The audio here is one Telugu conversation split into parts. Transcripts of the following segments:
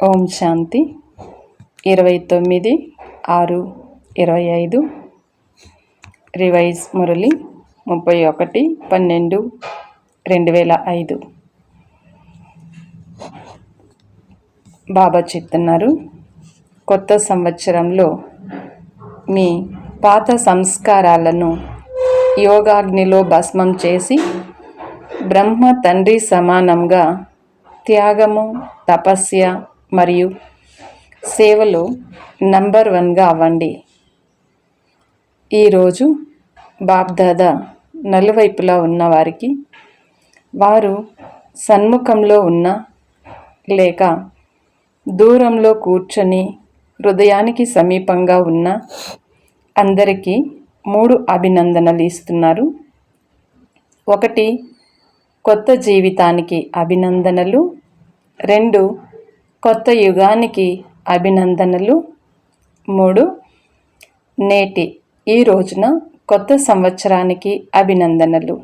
ఓం శాంతి 29/6/25 రివైజ్ మురళి 31/12/2005. బాబా చెప్తున్నారు, కొత్త సంవత్సరంలో మీ పాత సంస్కారాలను యోగాగ్నిలో భస్మం చేసి బ్రహ్మ తండ్రి సమానంగా త్యాగము, తపస్య మరియు సేవలో నంబర్ 1గా అవ్వండి. ఈరోజు బాబ్దాదా నలువైపులా ఉన్నవారికి, వారు సన్ముఖంలో ఉన్న లేక దూరంలో కూర్చొని హృదయానికి సమీపంగా ఉన్న అందరికీ 3 అభినందనలు ఇస్తున్నారు. 1, కొత్త జీవితానికి అభినందనలు. 2, కొత్త యుగానికి అభినందనలు. 3, నేటి ఈ రోజున కొత్త సంవత్సరానికి అభినందనలు.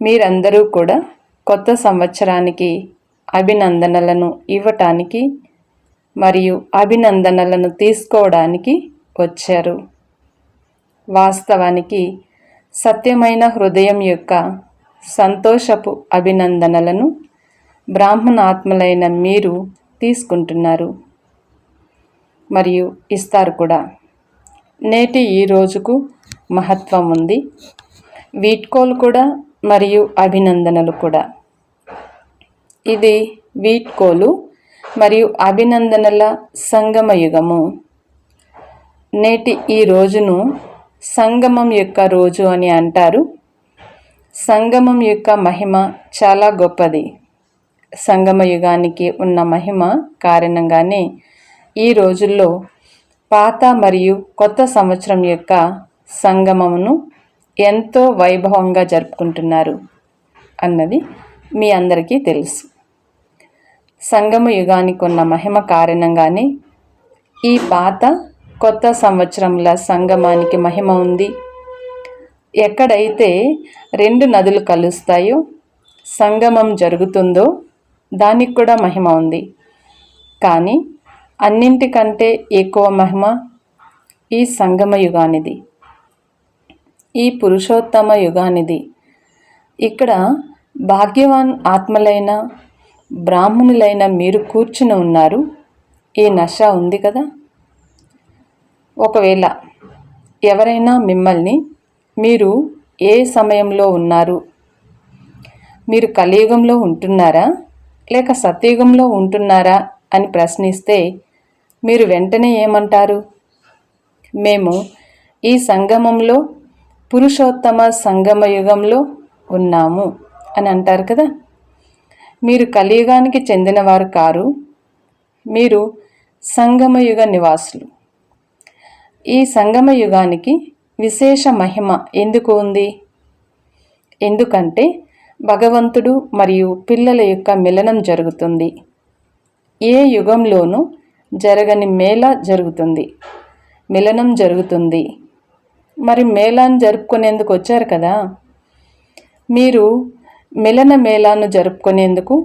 మీరందరూ కూడా కొత్త సంవత్సరానికి అభినందనలను ఇవ్వటానికి మరియు అభినందనలను తీసుకోవడానికి వచ్చారు. వాస్తవానికి సత్యమైన హృదయం యొక్క సంతోషపు అభినందనలను బ్రాహ్మణాత్మలైన మీరు తీసుకుంటున్నారు మరియు ఇస్తారు కూడా. నేటి ఈ రోజుకు మహత్వం ఉంది. వీడ్కోలు కూడా మరియు అభినందనలు కూడా. ఇది వీడ్కోలు మరియు అభినందనల సంగమ యుగము. నేటి ఈ రోజును సంగమం యొక్క రోజు అని అంటారు. సంగమం యొక్క మహిమ చాలా గొప్పది. సంగమ యుగానికి ఉన్న మహిమ కారణంగానే ఈ రోజుల్లో పాత మరియు కొత్త సంవత్సరం యొక్క సంగమమును ఎంతో వైభవంగా జరుపుకుంటున్నారు అన్నది మీ అందరికీ తెలుసు. సంగమ యుగానికి ఉన్న మహిమ కారణంగానే ఈ పాత కొత్త సంవత్సరంల సంగమానికి మహిమ ఉంది. ఎక్కడైతే 2 నదులు కలుస్తాయో, సంగమం జరుగుతుందో దానికి కూడా మహిమ ఉంది. కానీ అన్నింటికంటే ఎక్కువ మహిమ ఈ సంగమ యుగానిది, ఈ పురుషోత్తమ యుగానిది. ఇక్కడ భాగ్యవాన్ ఆత్మలైన బ్రాహ్మణులైన మీరు కూర్చుని ఉన్నారు. ఈ నష ఉంది కదా. ఒకవేళ ఎవరైనా మిమ్మల్ని మీరు ఏ సమయంలో ఉన్నారు, మీరు కలియుగంలో ఉంటున్నారా లేక సత్యుగంలో ఉంటున్నారా అని ప్రశ్నిస్తే మీరు వెంటనే ఏమంటారు? మేము ఈ సంగమంలో పురుషోత్తమ సంగమ యుగంలో ఉన్నాము అని అంటారు కదా. మీరు కలియుగానికి చెందినవారు కారు, మీరు సంగమయుగ నివాసులు. ఈ సంగమ యుగానికి విశేష మహిమ ఎందుకు ఉంది? ఎందుకంటే భగవంతుడు మరియు పిల్లల యొక్క మిలనం జరుగుతుంది. ఏ యుగంలోనూ జరగని మేళ జరుగుతుంది, మిలనం జరుగుతుంది. మరి మేళాన్ని జరుపుకునేందుకు వచ్చారు కదా. మీరు మిలన మేళాను జరుపుకునేందుకు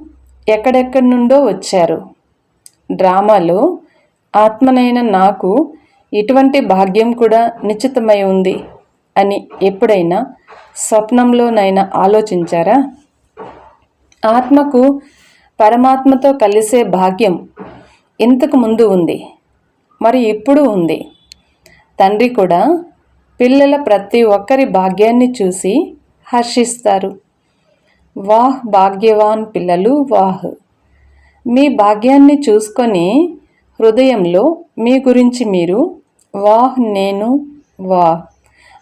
ఎక్కడెక్కడి నుండో వచ్చారు. డ్రామాలో ఆత్మనైన నాకు ఇటువంటి భాగ్యం కూడా నిశ్చితమై ఉంది అని ఎప్పుడైనా స్వప్నంలోనైనా ఆలోచించారా? ఆత్మకు పరమాత్మతో కలిసే భాగ్యం ఇంతకు ముందు ఉంది, మరి ఇప్పుడు ఉంది. తండ్రి కూడా పిల్లల ప్రతి ఒక్కరి భాగ్యాన్ని చూసి హర్షిస్తారు. వాహ్ భాగ్యవాన్ పిల్లలు వాహ్. మీ భాగ్యాన్ని చూసుకొని హృదయంలో మీ గురించి మీరు వాహ్ నేను వాహ్,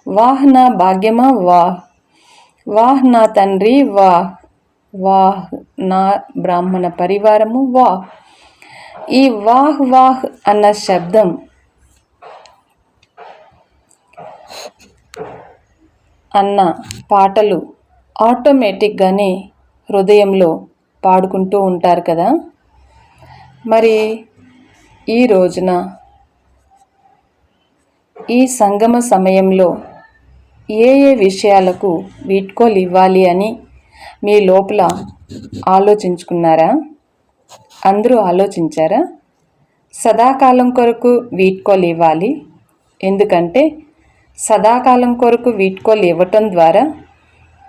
వాహ్ నా భాగ్యమా వాహ్, వాహ్ నా తండ్రి వాహ్, వాహ్ నా బ్రాహ్మణ పరివారము వాహ్. ఈ వాహ్ వాహ్ అన్న శబ్దం అన్న పాటలు ఆటోమేటిక్గానే హృదయంలో పాడుకుంటూ ఉంటారు కదా. మరి ఈ రోజున ఈ సంగమ సమయంలో ఏ విషయాలకు వీడ్కోలు ఇవ్వాలి అని మీ లోపల ఆలోచించుకున్నారా? అందరూ ఆలోచించారా? సదాకాలం కొరకు వీడ్కోలు ఇవ్వాలి. ఎందుకంటే సదాకాలం కొరకు వీడ్కోలు ఇవ్వటం ద్వారా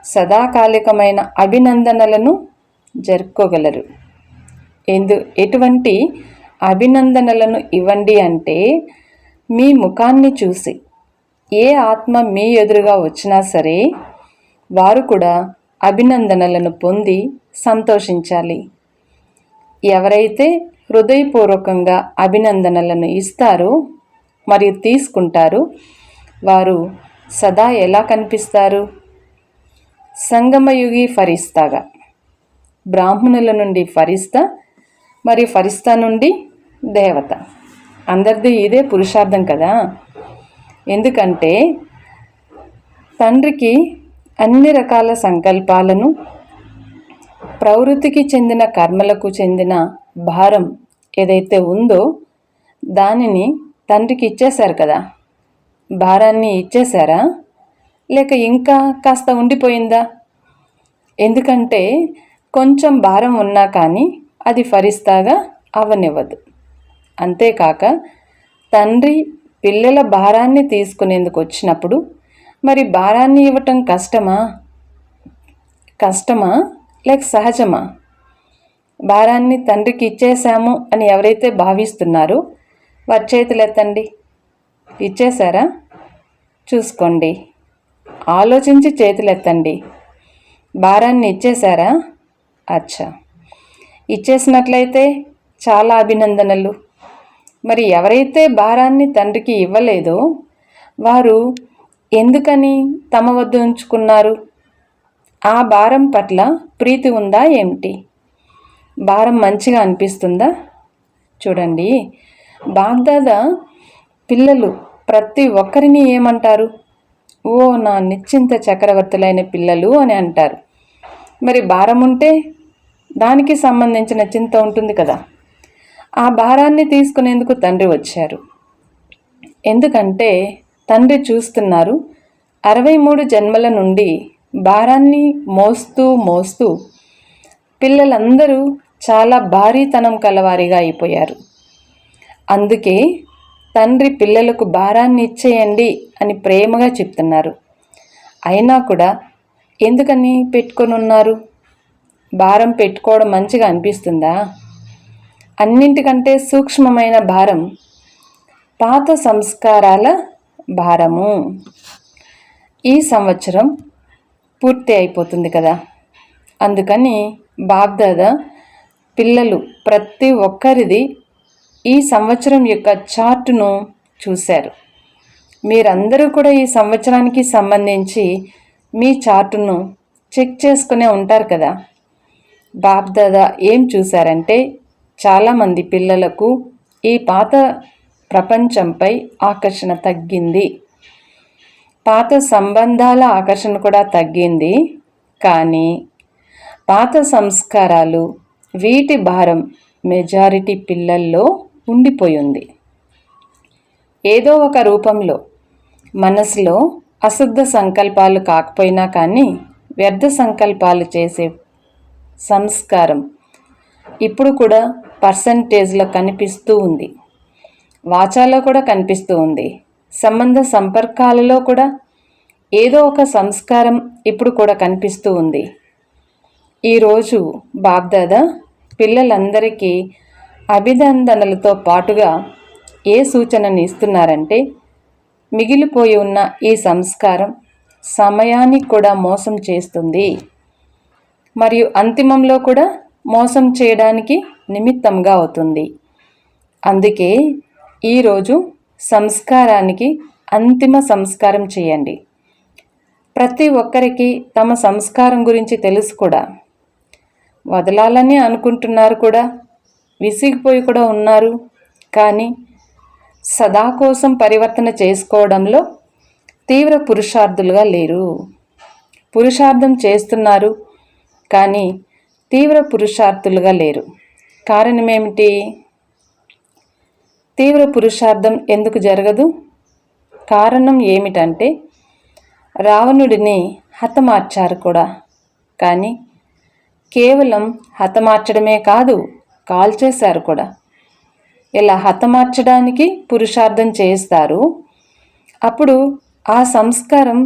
సదాకాలికమైన అభినందనలను జరుపుకోగలరు. ఎటువంటి అభినందనలను ఇవ్వండి అంటే, మీ ముఖాన్ని చూసి ఏ ఆత్మ మీ ఎదురుగా వచ్చినా సరే వారు కూడా అభినందనలను పొంది సంతోషించాలి. ఎవరైతే హృదయపూర్వకంగా అభినందనలను ఇస్తారో మరియు తీసుకుంటారో వారు సదా ఎలా కనిపిస్తారు? సంగమయుగి ఫరిస్తాగా. బ్రాహ్మణుల నుండి ఫరిస్తా, మరి ఫరిస్తా నుండి దేవత. అందరిది ఇదే పురుషార్థం కదా. ఎందుకంటే తండ్రికి అన్ని రకాల సంకల్పాలను, ప్రవృత్తికి చెందిన కర్మలకు చెందిన భారం ఏదైతే ఉందో దానిని తండ్రికి ఇచ్చేశారు కదా. భారాన్ని ఇచ్చేశారా, లేక ఇంకా కాస్త ఉండిపోయిందా? ఎందుకంటే కొంచెం భారం ఉన్నా కానీ అది ఫరిస్తాగా అవనివ్వదు. అంతేకాక తండ్రి పిల్లల భారాన్ని తీసుకునేందుకు వచ్చినప్పుడు మరి భారాన్ని ఇవ్వటం కష్టమా లేక సహజమా? భారాన్ని తండ్రికి ఇచ్చేశాము అని ఎవరైతే భావిస్తున్నారో వారి చేతులు ఎత్తండి. ఇచ్చేశారా? చూసుకోండి, ఆలోచించి చేతులు ఎత్తండి. భారాన్ని ఇచ్చేశారా? అచ్చా, ఇచ్చేసినట్లయితే చాలా అభినందనలు. మరి ఎవరైతే భారాన్ని తండ్రికి ఇవ్వలేదో వారు ఎందుకని తమ వద్ద ఉంచుకున్నారు? ఆ భారం పట్ల ప్రీతి ఉందా ఏమిటి? భారం మంచిగా అనిపిస్తుందా? చూడండి, బాగ్దాదా పిల్లలు ప్రతి ఒక్కరిని ఏమంటారు? ఓ నా నిశ్చింత చక్రవర్తులైన పిల్లలు అని అంటారు. మరి భారం ఉంటే దానికి సంబంధించిన చింత ఉంటుంది కదా. ఆ భారాన్ని తీసుకునేందుకు తండ్రి వచ్చారు. ఎందుకంటే తండ్రి చూస్తున్నారు, 63 జన్మల నుండి భారాన్ని మోస్తూ పిల్లలందరూ చాలా భారీతనం కలవారిగా అయిపోయారు. అందుకే తండ్రి పిల్లలకు భారాన్ని ఇచ్చేయండి అని ప్రేమగా చెప్తున్నారు. అయినా కూడా ఎందుకని పెట్టుకొని ఉన్నారు? భారం పెట్టుకోవడం మంచిగా అనిపిస్తుందా? అన్నింటికంటే సూక్ష్మమైన భారం పాత సంస్కారాల భారము. ఈ సంవత్సరం పూర్తి అయిపోతుంది కదా. అందుకని బాబ్దాదా పిల్లలు ప్రతి ఒక్కరిది ఈ సంవత్సరం యొక్క చార్టును చూశారు. మీరందరూ కూడా ఈ సంవత్సరానికి సంబంధించి మీ చార్టును చెక్ చేసుకునే ఉంటారు కదా. బాబ్దాదా ఏం చూశారంటే, చాలామంది పిల్లలకు ఈ పాత ప్రపంచంపై ఆకర్షణ తగ్గింది, పాత సంబంధాల ఆకర్షణ కూడా తగ్గింది. కానీ పాత సంస్కారాలు, వీటి భారం మెజారిటీ పిల్లల్లో ఉండిపోయింది. ఏదో ఒక రూపంలో మనసులో అశుద్ధ సంకల్పాలు కాకపోయినా కానీ వ్యర్థ సంకల్పాలు చేసే సంస్కారం ఇప్పుడు కూడా పర్సంటేజ్లో కనిపిస్తూ ఉంది. వాచాలో కూడా కనిపిస్తూ ఉంది. సంబంధ సంపర్కాలలో కూడా ఏదో ఒక సంస్కారం ఇప్పుడు కూడా కనిపిస్తూ ఉంది. ఈరోజు బాబ్దాదా పిల్లలందరికీ అభినందనలతో పాటుగా ఏ సూచనని ఇస్తున్నారంటే, మిగిలిపోయి ఉన్న ఈ సంస్కారం సమయానికి కూడా మోసం చేస్తుంది మరియు అంతిమంలో కూడా మోసం చేయడానికి నిమిత్తంగా అవుతుంది. అందుకే ఈరోజు సంస్కారానికి అంతిమ సంస్కారం చేయండి. ప్రతి ఒక్కరికి తమ సంస్కారం గురించి తెలుసు కూడా, వదలాలని అనుకుంటున్నారు కూడా, విసిగిపోయి కూడా ఉన్నారు. కానీ సదా కోసం పరివర్తన చేసుకోవడంలో తీవ్ర పురుషార్థులుగా లేరు. పురుషార్థం చేస్తున్నారు కానీ తీవ్ర పురుషార్థులుగా లేరు. కారణం ఏమిటి? తీవ్ర పురుషార్థం ఎందుకు జరగదు? కారణం ఏమిటంటే, రావణుడిని హతమార్చారు కూడా. కానీ కేవలం హతమార్చడమే కాదు, కాల్చేశారు కూడా. ఇలా హతమార్చడానికి పురుషార్థం చేస్తారు. అప్పుడు ఆ సంస్కారం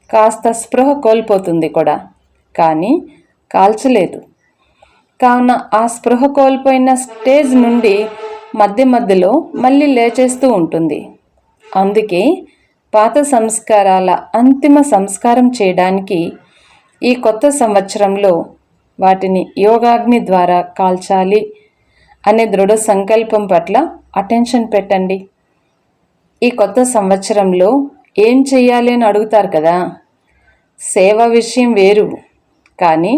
కాస్త స్పృహ కోల్పోతుంది కూడా, కానీ కాల్చలేదు. కావున ఆ స్పృహ కోల్పోయిన స్టేజ్ నుండి మధ్య మధ్యలో మళ్ళీ లేచేస్తూ ఉంటుంది. అందుకే పాత సంస్కారాల అంతిమ సంస్కారం చేయడానికి ఈ కొత్త సంవత్సరంలో వాటిని యోగాగ్ని ద్వారా కాల్చాలి అనే దృఢ సంకల్పం పట్ల అటెన్షన్ పెట్టండి. ఈ కొత్త సంవత్సరంలో ఏం చెయ్యాలి అని అడుగుతారు కదా. సేవ విషయం వేరు, కానీ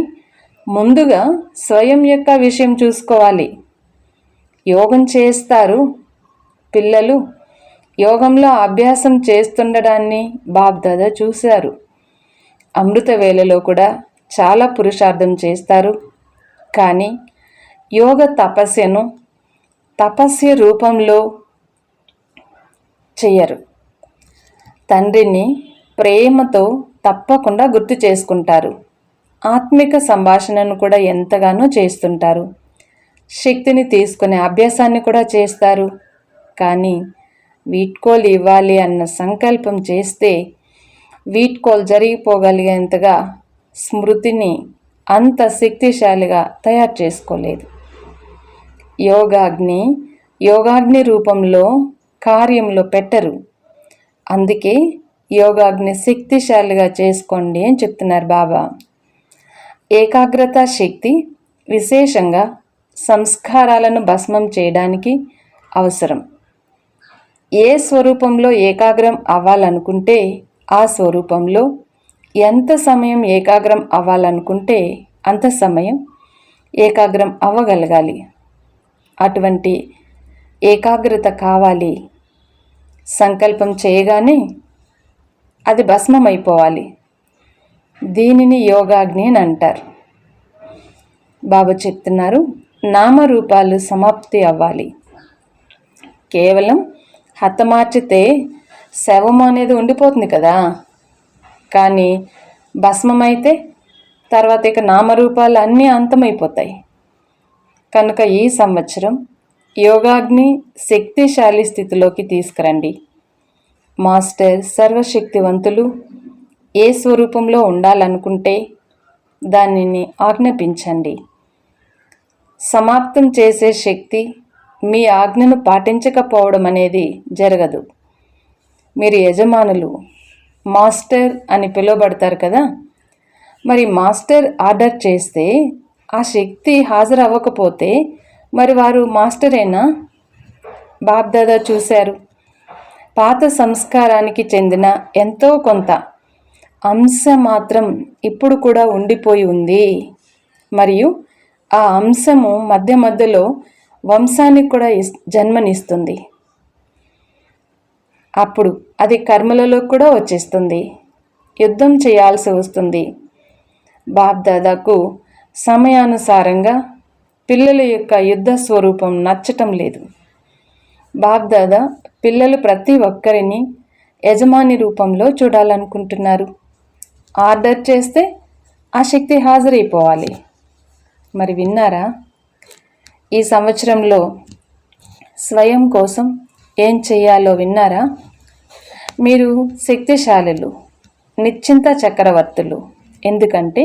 ముందుగా స్వయం యొక్క విషయం చూసుకోవాలి. యోగం చేస్తారు పిల్లలు, యోగంలో అభ్యాసం చేస్తుండడాన్ని బాబ్దాదా చూశారు. అమృత వేళలో కూడా చాలా పురుషార్థం చేస్తారు, కానీ యోగ తపస్య రూపంలో చెయ్యరు. తండ్రిని ప్రేమతో తప్పకుండా గుర్తు చేసుకుంటారు. ఆత్మిక సంభాషణను కూడా ఎంతగానో చేస్తుంటారు. శక్తిని తీసుకునే అభ్యాసాన్ని కూడా చేస్తారు. కానీ వీడ్కోలు ఇవ్వాలి అన్న సంకల్పం చేస్తే వీడ్కోలు జరిగిపోగలిగేంతగా స్మృతిని అంత శక్తిశాలిగా తయారు చేసుకోలేదు. యోగాగ్ని రూపంలో కార్యంలో పెట్టరు. అందుకే యోగాగ్ని శక్తిశాలిగా చేసుకోండి అని చెప్తున్నారు బాబా. ఏకాగ్రత శక్తి విశేషంగా సంస్కారాలను భస్మం చేయడానికి అవసరం. ఏ స్వరూపంలో ఏకాగ్రం అవ్వాలనుకుంటే ఆ స్వరూపంలో ఎంత సమయం ఏకాగ్రం అవ్వాలనుకుంటే అంత సమయం ఏకాగ్రం అవ్వగలగాలి. అటువంటి ఏకాగ్రత కావాలి. సంకల్పం చేయగానే అది భస్మమైపోవాలి. దీనిని యోగాగ్ని అని అంటారు. బాబా చెప్తున్నారు, నామరూపాలు సమాప్తి అవ్వాలి. కేవలం హతమార్చితే శవం అనేది ఉండిపోతుంది కదా, కానీ భస్మమైతే తర్వాత ఇక నామరూపాలు అన్నీ అంతమైపోతాయి. కనుక ఈ సంవత్సరం యోగాగ్ని శక్తిశాలి స్థితిలోకి తీసుకురండి. మాస్టర్ సర్వశక్తివంతులు ఏ స్వరూపంలో ఉండాలనుకుంటే దానిని ఆజ్ఞాపించండి. సమాప్తం చేసే శక్తి మీ ఆజ్ఞను పాటించకపోవడం అనేది జరగదు. మీరు యజమానులు, మాస్టర్ అని పిలువబడతారు కదా. మరి మాస్టర్ ఆర్డర్ చేస్తే ఆ శక్తి హాజరు అవ్వకపోతే మరి వారు మాస్టరేనా? బాబ్దాదా చూశారు, పాత సంస్కారానికి చెందిన ఎంతో కొంత అంశ మాత్రం ఇప్పుడు కూడా ఉండిపోయి ఉంది. మరియు ఆ అంశము మధ్య మధ్యలో వంశానికి కూడా జన్మనిస్తుంది. అప్పుడు అది కర్మలలో కూడా వచ్చేస్తుంది. యుద్ధం చేయాల్సి వస్తుంది. బాబ్దాదాకు సమయానుసారంగా పిల్లల యొక్క యుద్ధ స్వరూపం నచ్చటం లేదు. బాబ్దాదా పిల్లలు ప్రతి ఒక్కరిని యజమాని రూపంలో చూడాలనుకుంటున్నారు. ఆర్డర్ చేస్తే ఆ శక్తి హాజరైపోవాలి. మరి విన్నారా? ఈ సంవత్సరంలో స్వయం కోసం ఏం చెయ్యాలో విన్నారా? మీరు శక్తిశాలులు, నిశ్చింత చక్రవర్తులు. ఎందుకంటే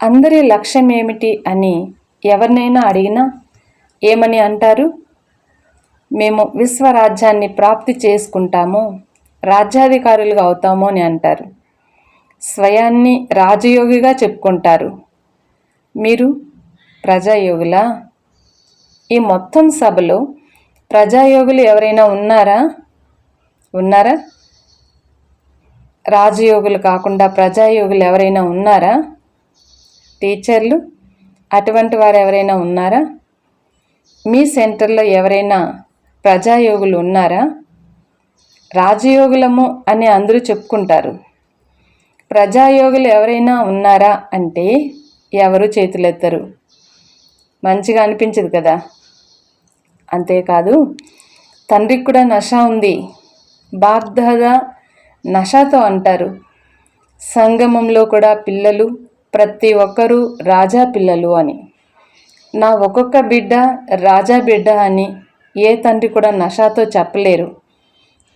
అందరి లక్ష్యం ఏమిటి అని ఎవరినైనా అడిగినా ఏమని అంటారు? మేము విశ్వరాజ్యాన్ని ప్రాప్తి చేసుకుంటాము, రాజ్యాధికారులుగా అవుతాము అని అంటారు. స్వయాన్ని రాజయోగిగా చెప్పుకుంటారు. మీరు ప్రజాయోగులా? ఈ మొత్తం సభలో ప్రజాయోగులు ఎవరైనా ఉన్నారా? రాజయోగులు కాకుండా ప్రజాయోగులు ఎవరైనా ఉన్నారా? టీచర్లు అటువంటి వారు ఎవరైనా ఉన్నారా? మీ సెంటర్లో ఎవరైనా ప్రజాయోగులు ఉన్నారా? రాజయోగులము అని అందరూ చెప్పుకుంటారు. ప్రజాయోగులు ఎవరైనా ఉన్నారా అంటే ఎవరు చేతులెత్తరు. మంచిగా అనిపించదు కదా. అంతేకాదు, తండ్రికి కూడా నష ఉంది. బాగ్దాదా నషాతో అంటారు. సంగమంలో కూడా పిల్లలు ప్రతి ఒక్కరూ రాజా పిల్లలు అని. నా ఒక్కొక్క బిడ్డ రాజా బిడ్డ అని ఏ తండ్రి కూడా నషాతో చెప్పలేరు,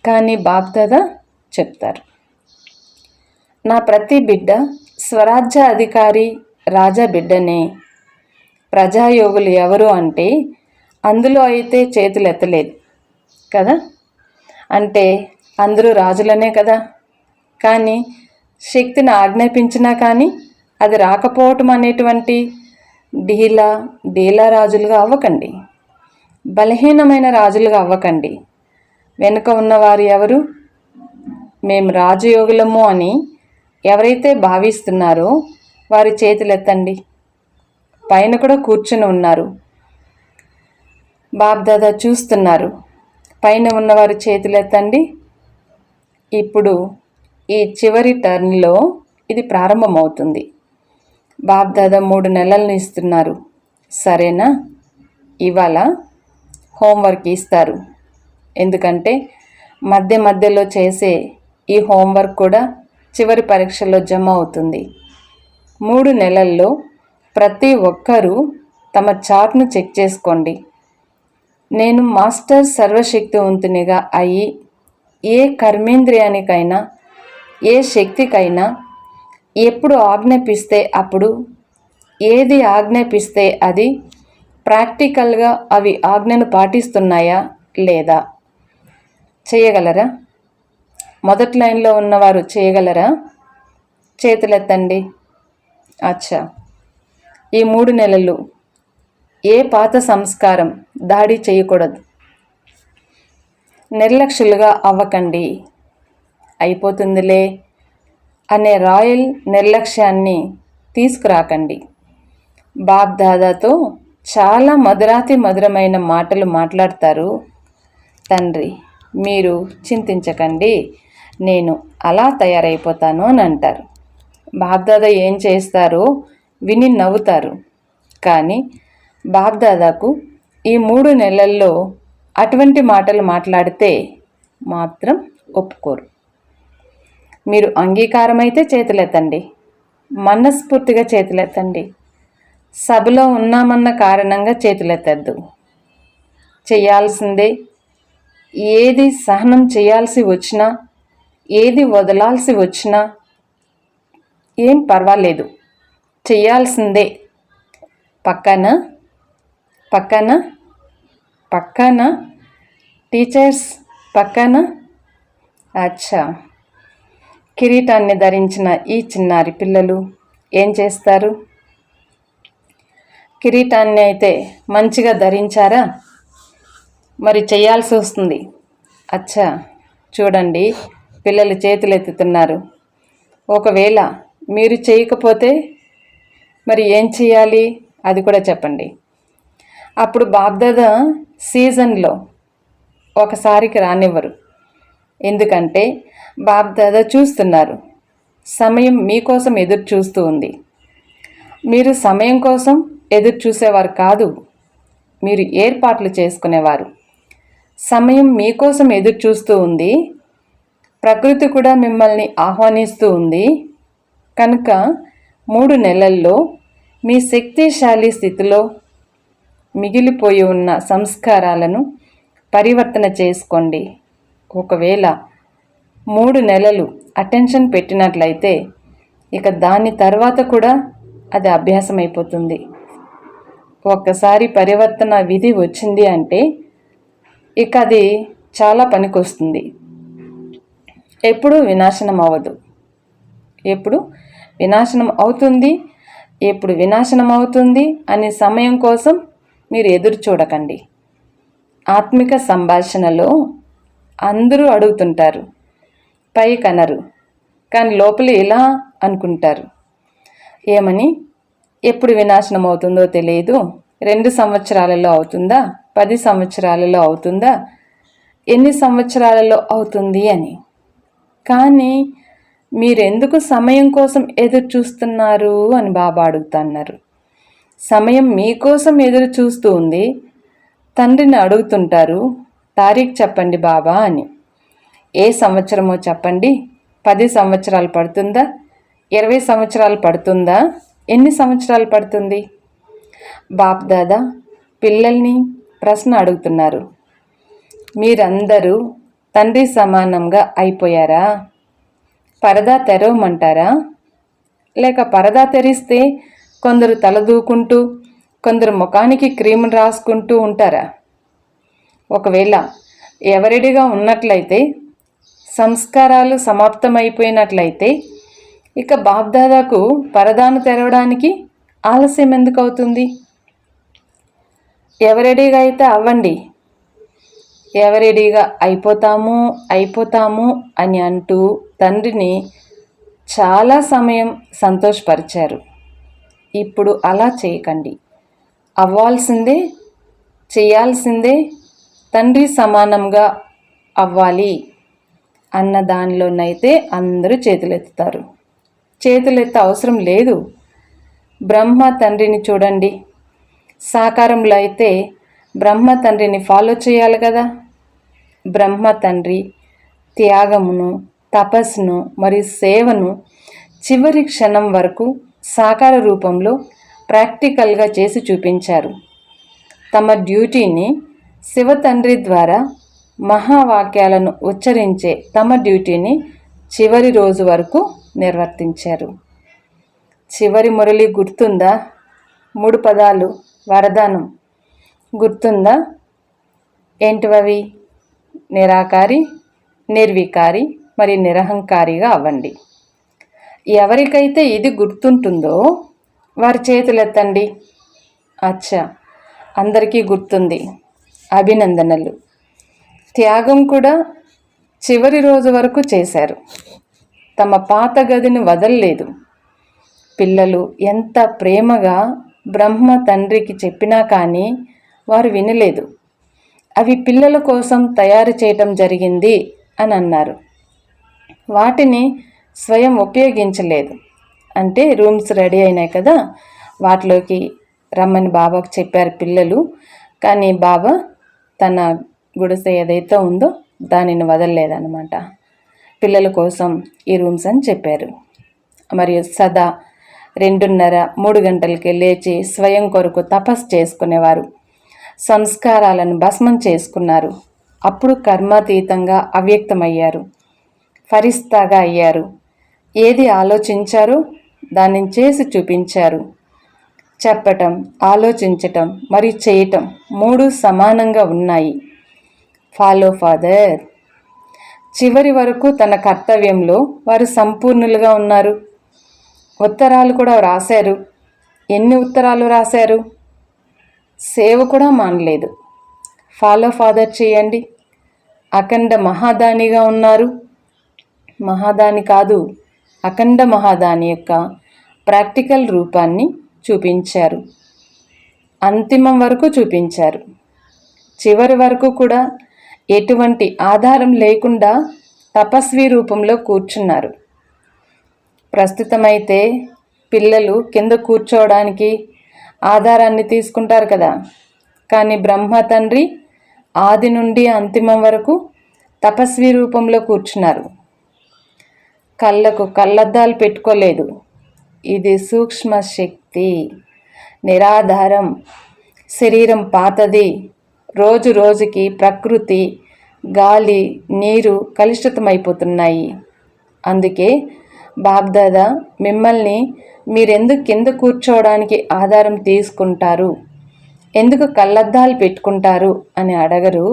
కానీ బాప్దాదా చెప్తారు. నా ప్రతి బిడ్డ స్వరాజ్య అధికారి రాజా బిడ్డనే. ప్రజాయోగులు ఎవరు అంటే అందులో అయితే చేతులు ఎత్తలేదు కదా, అంటే అందరూ రాజులనే కదా. కానీ శక్తిని ఆజ్ఞాపించినా కానీ అది రాకపోవటం అనేటువంటి డీలా రాజులుగా అవ్వకండి, బలహీనమైన రాజులుగా అవ్వకండి. వెనుక ఉన్నవారు ఎవరు? మేము రాజయోగులము అని ఎవరైతే భావిస్తున్నారో వారి చేతులెత్తండి. పైన కూడా కూర్చుని ఉన్నారు, బాప్దాదా చూస్తున్నారు. పైన ఉన్నవారి చేతులెత్తండి. ఇప్పుడు ఈ చివరి టర్న్లో ఇది ప్రారంభమవుతుంది. బాప్దాదా 3 నెలలను ఇస్తున్నారు, సరేనా? ఇవాళ హోంవర్క్ ఇస్తారు, ఎందుకంటే మధ్యలో చేసే ఈ హోంవర్క్ కూడా చివరి పరీక్షలో జమ అవుతుంది. 3 నెలల్లో ప్రతి ఒక్కరూ తమ చార్ట్ను చెక్ చేసుకోండి. నేను మాస్టర్ సర్వశక్తివంతునిగా అయ్యి ఏ కర్మేంద్రియానికైనా ఏ శక్తికైనా ఎప్పుడు ఆజ్ఞాపిస్తే అప్పుడు, ఏది ఆజ్ఞాపిస్తే అది ప్రాక్టికల్గా అవి ఆజ్ఞను పాటిస్తున్నాయా లేదా చేయగలరా? మొదటి లైన్లో ఉన్నవారు చేయగలరా? చేతులెత్తండి. అచ్చా, ఈ 3 నెలలు ఏ పాత సంస్కారం దాడి చేయకూడదు. నిర్లక్ష్యులుగా అవ్వకండి. అయిపోతుందిలే అనే రాయల్ నిర్లక్ష్యాన్ని తీసుకురాకండి. బాప్దాదాతో చాలా మధురాతి మధురమైన మాటలు మాట్లాడతారు. తండ్రి, మీరు చింతించకండి, నేను అలా తయారైపోతాను అని అంటారు. బాప్దాదా ఏం చేస్తారో విని నవ్వుతారు. కానీ బాప్దాదాకు ఈ 3 నెలల్లో అటువంటి మాటలు మాట్లాడితే మాత్రం ఒప్పుకోరు. మీరు అంగీకారమైతే చేతులెత్తండి, మనస్ఫూర్తిగా చేతులెత్తండి. సభలో ఉన్నామన్న కారణంగా చేతులెత్తద్దు. చేయాల్సిందే. ఏది సహనం చేయాల్సి వచ్చినా, ఏది వదలాల్సి వచ్చినా ఏం పర్వాలేదు, చేయాల్సిందే. పక్కన పక్కన పక్కన టీచర్స్ పక్కన. అచ్చా, కిరీటాన్ని ధరించిన ఈ చిన్నారి పిల్లలు ఏం చేస్తారు? కిరీటాన్ని అయితే మంచిగా ధరించారా? మరి చేయాల్సి వస్తుంది. అచ్చా, చూడండి, పిల్లలు చేతులు ఎత్తుతున్నారు. ఒకవేళ మీరు చేయకపోతే మరి ఏం చేయాలి అది కూడా చెప్పండి. అప్పుడు బాప్దాదా సీజన్లో ఒకసారికి రానివ్వరు, ఎందుకంటే బాప్దాదా చూస్తున్నారు. సమయం మీకోసం ఎదురు చూస్తూ ఉంది. మీరు సమయం కోసం ఎదురు చూసేవారు కాదు, మీరు ఏర్పాట్లు చేసుకునేవారు. సమయం మీకోసం ఎదురు చూస్తూ ఉంది. ప్రకృతి కూడా మిమ్మల్ని ఆహ్వానిస్తూ ఉంది. కనుక 3 నెలల్లో మీ శక్తిశాలి స్థితిలో మిగిలిపోయి ఉన్న సంస్కారాలను పరివర్తన చేసుకోండి. ఒకవేళ 3 నెలలు అటెన్షన్ పెట్టినట్లయితే ఇక దాని తర్వాత కూడా అది అభ్యాసం అయిపోతుంది. ఒక్కసారి పరివర్తన విధి వచ్చింది అంటే ఇక అది చాలా పనికొస్తుంది. ఎప్పుడు వినాశనం అవ్వదు. ఎప్పుడు వినాశనం అవుతుంది, ఎప్పుడు వినాశనం అవుతుంది అనే సమయం కోసం మీరు ఎదురు చూడకండి. ఆత్మిక సంభాషణలో అందరూ అడుగుతుంటారు, పైకనరు, కానీ లోపల ఎలా అనుకుంటారు. ఏమని? ఎప్పుడు వినాశనం అవుతుందో తెలియదు, 2 సంవత్సరాలలో అవుతుందా, 10 సంవత్సరాలలో అవుతుందా, ఎన్ని సంవత్సరాలలో అవుతుంది అని. కానీ మీరెందుకు సమయం కోసం ఎదురు చూస్తున్నారు అని బాబా అడుగుతున్నారు. సమయం మీకోసం ఎదురు చూస్తూ ఉంది. తండ్రిని అడుగుతుంటారు, తారీఖు చెప్పండి బాబా అని. ఏ సంవత్సరమో చెప్పండి. 10 సంవత్సరాలు పడుతుందా, 20 సంవత్సరాలు పడుతుందా, ఎన్ని సంవత్సరాలు పడుతుంది? బాప్ దాదా పిల్లల్ని ప్రశ్న అడుగుతున్నారు. మీరందరూ తండ్రి సమానంగా అయిపోయారా? పరదా తెరవమంటారా? లేక పరదా తెరిస్తే కొందరు తలదూకుంటూ, కొందరు ముఖానికి క్రీమ్ రాసుకుంటూ ఉంటారా? ఒకవేళ ఎవరెడిగా ఉన్నట్లయితే, సంస్కారాలు సమాప్తమైపోయినట్లయితే, ఇక బాప్దాదాకు పరదాను తెరవడానికి ఆలస్యం ఎందుకు అవుతుంది? ఎవరెడీగా అయితే అవ్వండి. ఎవరెడీగా అయిపోతాము అని అంటూ తండ్రిని చాలా సమయం సంతోషపరిచారు. ఇప్పుడు అలా చేయకండి. అవ్వాల్సిందే, చేయాల్సిందే, తండ్రి సమానంగా అవ్వాలి అన్న దానిలోనైతే అందరూ చేతులెత్తుతారు. చేతులెత్త అవసరం లేదు. బ్రహ్మ తండ్రిని చూడండి. సాకారంలో అయితే బ్రహ్మ తండ్రిని ఫాలో చేయాలి కదా. బ్రహ్మ తండ్రి త్యాగమును, తపస్సును మరియు సేవను చివరి క్షణం వరకు సాకార రూపంలో ప్రాక్టికల్గా చేసి చూపించారు. తమ డ్యూటీని శివ తండ్రి ద్వారా మహావాక్యాలను ఉచ్చరించే తమ డ్యూటీని చివరి రోజు వరకు నిర్వర్తించారు. చివరి మురళి గుర్తుందా? 3 పదాలు వరదానం గుర్తుందా? ఏంటివవి? నిరాకారి, నిర్వికారి మరి నిరహంకారిగా అవ్వండి. ఎవరికైతే ఇది గుర్తుంటుందో వారి చేతులెత్తండి. అచ్చా, అందరికీ గుర్తుంది. అభినందనలు. త్యాగం కూడా చివరి రోజు వరకు చేశారు. తమ పాత గదిని వదలలేదు. పిల్లలు ఎంత ప్రేమగా బ్రహ్మ తండ్రికి చెప్పినా కానీ వారు వినలేదు. అవి పిల్లల కోసం తయారు చేయటం జరిగింది అని అన్నారు. వాటిని స్వయం ఉపయోగించలేదు. అంటే రూమ్స్ రెడీ అయినాయి కదా, వాటిలోకి రమ్మని బాబాకు చెప్పారు పిల్లలు. కానీ బాబా తన గుడిసె ఏదైతే ఉందో దానిని వదలలేదన్నమాట. పిల్లల కోసం ఈ రూమ్స్ అని చెప్పారు. మరియు సదా 2:30-3 గంటలకి లేచి స్వయం కొరకు తపస్సు చేసుకునేవారు. సంస్కారాలను భస్మం చేసుకున్నారు. అప్పుడు కర్మాతీతంగా అవ్యక్తమయ్యారు. ఫరిస్తాగా అయ్యారు. ఏది ఆలోచించారో దానిని చేసి చూపించారు. చెప్పటం, ఆలోచించటం మరియు చేయటం 3 సమానంగా ఉన్నాయి. Follow father. చివరి వరకు తన కర్తవ్యంలో వారు సంపూర్ణులుగా ఉన్నారు. ఉత్తరాలు కూడా రాశారు. ఎన్ని ఉత్తరాలు రాశారు? సేవ కూడా మానలేదు. ఫాలో ఫాదర్ చేయండి. అఖండ మహాదానిగా ఉన్నారు. మహాదాని కాదు, అఖండ మహాదాని యొక్క ప్రాక్టికల్ రూపాన్ని చూపించారు. అంతిమం వరకు చూపించారు. చివరి వరకు కూడా ఎటువంటి ఆధారం లేకుండా తపస్వి రూపంలో కూర్చున్నారు. ప్రస్తుతమైతే పిల్లలు కింద కూర్చోవడానికి ఆధారాన్ని తీసుకుంటారు కదా, కానీ బ్రహ్మ తండ్రి ఆది నుండి అంతిమం వరకు తపస్వి రూపంలో కూర్చున్నారు. కళ్ళకు కళ్ళద్దాలు పెట్టుకోలేదు. ఇది సూక్ష్మ శక్తి, నిరాధారం. శరీరం పాతది. రోజు రోజుకి ప్రకృతి, గాలి, నీరు కలుషితమైపోతున్నాయి. అందుకే బాబ్దాదా మిమ్మల్ని మీరెందుకు కింద కూర్చోవడానికి ఆధారం తీసుకుంటారు, ఎందుకు కళ్ళద్దాలు పెట్టుకుంటారు అని అడగరు.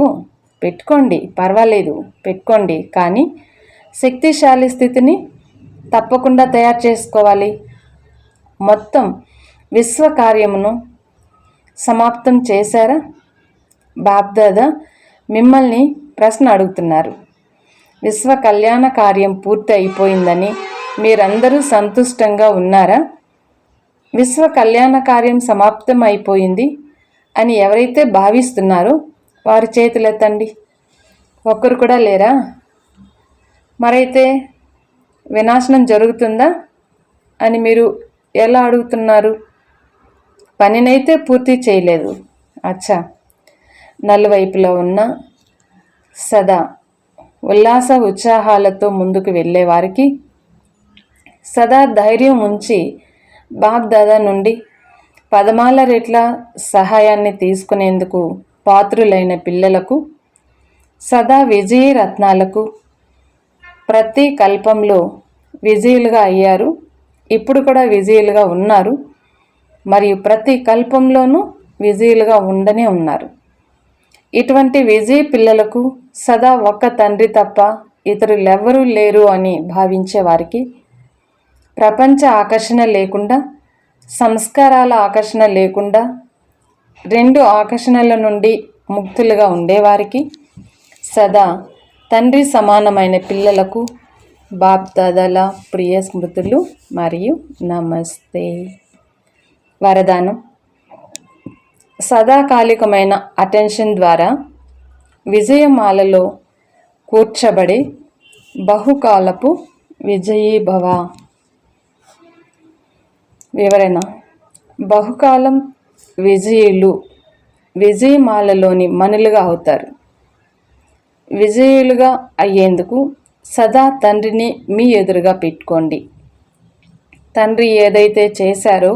పెట్టుకోండి, పర్వాలేదు, పెట్టుకోండి. కానీ శక్తిశాలి స్థితిని తప్పకుండా తయారు చేసుకోవాలి. మొత్తం విశ్వకార్యమును సమాప్తం చేశారా? బాప్దాదా మిమ్మల్ని ప్రశ్న అడుగుతున్నారు. విశ్వ కళ్యాణ కార్యం పూర్తి అయిపోయిందని మీరందరూ సంతుష్టంగా ఉన్నారా? విశ్వ కళ్యాణ కార్యం సమాప్తం అయిపోయింది అని ఎవరైతే భావిస్తున్నారో వారి చేతులెత్తండి. ఒక్కరు కూడా లేరా? మరైతే వినాశనం జరుగుతుందా అని మీరు ఎలా అడుగుతున్నారు? పనినైతే పూర్తి చేయలేదు. అచ్చా, నలువైపులా ఉన్న సదా ఉల్లాస ఉత్సాహాలతో ముందుకు వెళ్ళేవారికి సదా ధైర్యం ఉంచి బాప్దాదా నుండి పదమాల రెట్ల సహాయాన్ని తీసుకునేందుకు పాత్రులైన పిల్లలకు, సదా విజయ రత్నాలకు ప్రతి కల్పంలో విజయులుగా అయ్యారు, ఇప్పుడు కూడా విజయులుగా ఉన్నారు, మరియు ప్రతి కల్పంలోనూ విజయులుగా ఉండనే ఉన్నారు. ఇటువంటి విజయ పిల్లలకు సదా ఒక్క తండ్రి తప్ప ఇతరులెవ్వరూ లేరు అని భావించే వారికి, ప్రపంచ ఆకర్షణ లేకుండా, సంస్కారాల ఆకర్షణ లేకుండా, రెండు ఆకర్షణల నుండి ముక్తులుగా ఉండేవారికి, సదా తండ్రి సమానమైన పిల్లలకు బాప్దాదాల ప్రియ స్మృతులు మరియు నమస్తే. వరదానం: సదాకాలికమైన అటెన్షన్ ద్వారా విజయమాలలో కూర్చబడే బహుకాలపు విజయీభవ. వివరణ: బహుకాలం విజయులు విజయమాలలోని మనులుగా అవుతారు. విజయులుగా అయ్యేందుకు సదా తండ్రిని మీ ఎదురుగా పెట్టుకోండి. తండ్రి ఏదైతే చేశారో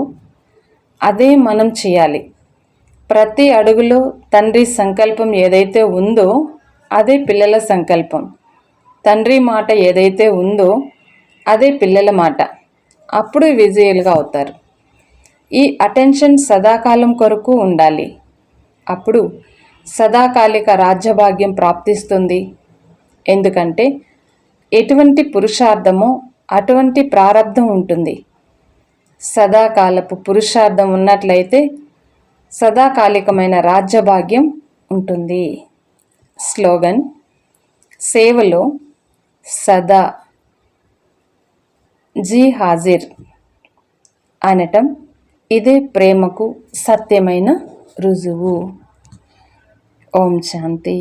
అదే మనం చేయాలి. ప్రతి అడుగులో తండ్రి సంకల్పం ఏదైతే ఉందో అదే పిల్లల సంకల్పం. తండ్రి మాట ఏదైతే ఉందో అదే పిల్లల మాట. అప్పుడు విజయులుగా అవుతారు. ఈ అటెన్షన్ సదాకాలం కొరకు ఉండాలి. అప్పుడు సదాకాలిక రాజ్యభాగ్యం ప్రాప్తిస్తుంది. ఎందుకంటే ఎటువంటి పురుషార్థమో అటువంటి ప్రారబ్ధం ఉంటుంది. సదాకాలపు పురుషార్థం ఉన్నట్లయితే సదాకాలికమైన రాజ్యభాగ్యం ఉంటుంది. స్లోగన్: సేవలో సదా జీ హాజిర్ అనటం ఇదే ప్రేమకు సత్యమైన రుజువు. ఓం శాంతి.